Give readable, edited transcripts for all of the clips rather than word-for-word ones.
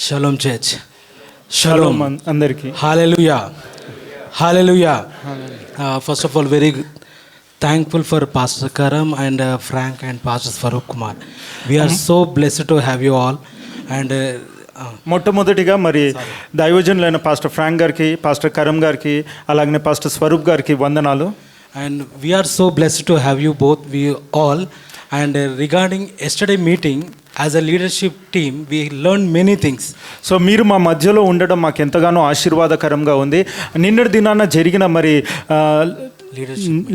Shalom church. Shalom. అందరికి. Hallelujah. Hallelujah. First of all, very thankful for Pastor Karam and Frank and Pastor Swarup Kumar. We are so blessed to have you all. And మొట్టమొదటిగా మరి దైవజనులైన pastor Frank గారికి, pastor కరం గారికి, అలాగనే pastor Swaroop గారికి వందనాలు. And we are so blessed to have you both, we all. And regarding yesterday meeting, as a leadership team, we learned many things. So మీరు మా మధ్యలో ఉండడం మాకు ఎంతగానో ఆశీర్వాదకరంగా ఉంది. నిన్నటి దినాన జరిగిన మరి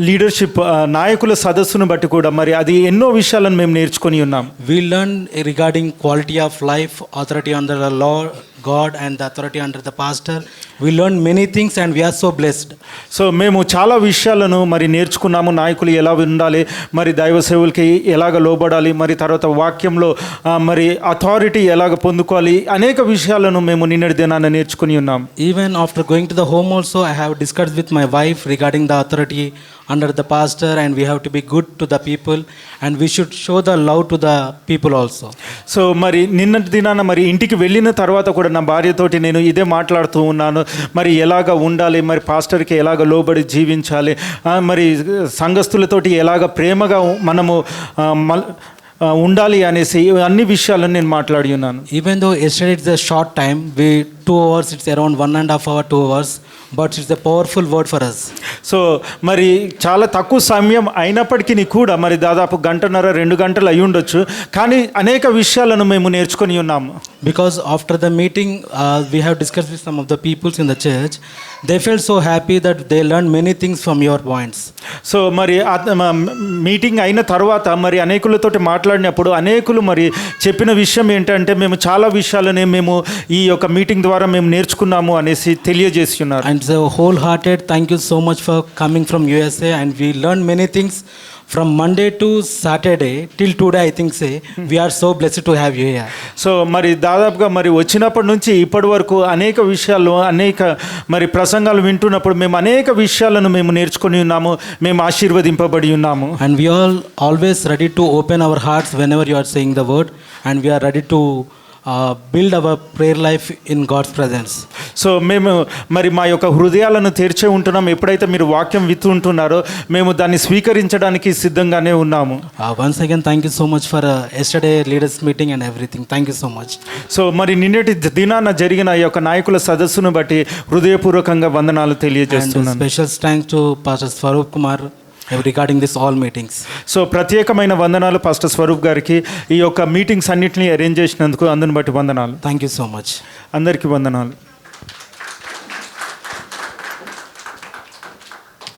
లీడర్షిప్ నాయకుల సదస్సును బట్టి కూడా మరి అది ఎన్నో విషయాలను మేము నేర్చుకొని ఉన్నాం. We learned regarding quality of life, authority under the law, God and the authority under the pastor. We learned many things and we are so blessed. So మేము చాలా విషయాలను మరి నేర్చుకున్నాము. నాయకులు ఎలా ఉండాలి, మరి దైవ సేవలకి ఎలాగ లోబడాలి, మరి తర్వాత వాక్యంలో మరి అథారిటీ ఎలాగ పొందుకోవాలి, అనేక విషయాలను మేము నిన్నటి దినాన నేర్చుకుని ఉన్నాం. Even after going to the home also, I have discussed with my wife regarding the authority under the pastor, and we have to be good to the people and we should show the love to the people also. So మరి నిన్నటి దినాన మరి ఇంటికి వెళ్ళిన తర్వాత కూడా నా భార్యతోటి నేను ఇదే మాట్లాడుతూ ఉన్నాను. మరి ఎలాగ ఉండాలి, మరి పాస్టర్కి ఎలాగ లోబడి జీవించాలి, మరి సంఘస్థులతోటి ఎలాగ ప్రేమగా మనము ఉండాలి అనేసి అన్ని విషయాలను నేను మాట్లాడి ఉన్నాను. Even though yesterday it's a short time, 2 hours, it's around 1.5 hours, 2 hours, but it's a powerful word for us. So మరి చాలా తక్కువ సమయం అయినప్పటికీ కూడా మరి దాదాపు గంటన్నర 2 గంటలు అయి ఉండొచ్చు, కానీ అనేక విషయాలను మేము నేర్చుకొని ఉన్నాము. Because after the meeting, we have discussed with some of the peoples in the church. They felt so happy that they learned many things from your points. So మరి మీటింగ్ అయిన తర్వాత మరి అనేకులతోటి మాట్లాడినప్పుడు అనేకులు మరి చెప్పిన విషయం ఏంటంటే మేము చాలా విషయాలని మేము ఈ యొక్క మీటింగ్ ద్వారా మేము నేర్చుకున్నాము అనేసి తెలియజేసి ఉన్నారు. And so wholehearted thank you so much for coming from USA, and we learned many things from Monday to Saturday till today. I think we are so blessed to have you here. So మరి దాదాపుగా మరి వచ్చినప్పటి నుంచి ఇప్పటి వరకు అనేక విషయాలు, అనేక మరి ప్రసంగాలు వింటున్నప్పుడు మేము అనేక విషయాలను మేము నేర్చుకొని ఉన్నాము, మేము ఆశీర్వదింపబడి ఉన్నాము. And we all always ready to open our hearts whenever you are saying the word, and we are ready to build our prayer life in God's presence. So మేము మరి మా యొక్క హృదయాలను తెరిచే ఉంటున్నాం. ఎప్పుడైతే మీరు వాక్యం వింటుంటున్నారో మేము దాన్ని స్వీకరించడానికి సిద్ధంగానే ఉన్నాము. Once again thank you so much for yesterday leaders meeting and everything. Thank you so much. So మరి నిన్నటి దినాన జరిగిన ఈ యొక్క నాయకుల సదస్సును బట్టి హృదయపూర్వకంగా వందనాలు తెలియజేస్తున్నాను. Special thanks to pastor Swaroop Kumar regarding this all meetings. So ప్రత్యేకమైన వందనాలు పాస్టర్ స్వరూప్ గారికి ఈ యొక్క మీటింగ్స్ అన్నింటినీ అరేంజ్ చేసినందుకు, అందుని బట్టి వందనాలు. Thank you so much. అందరికీ వందనాలు.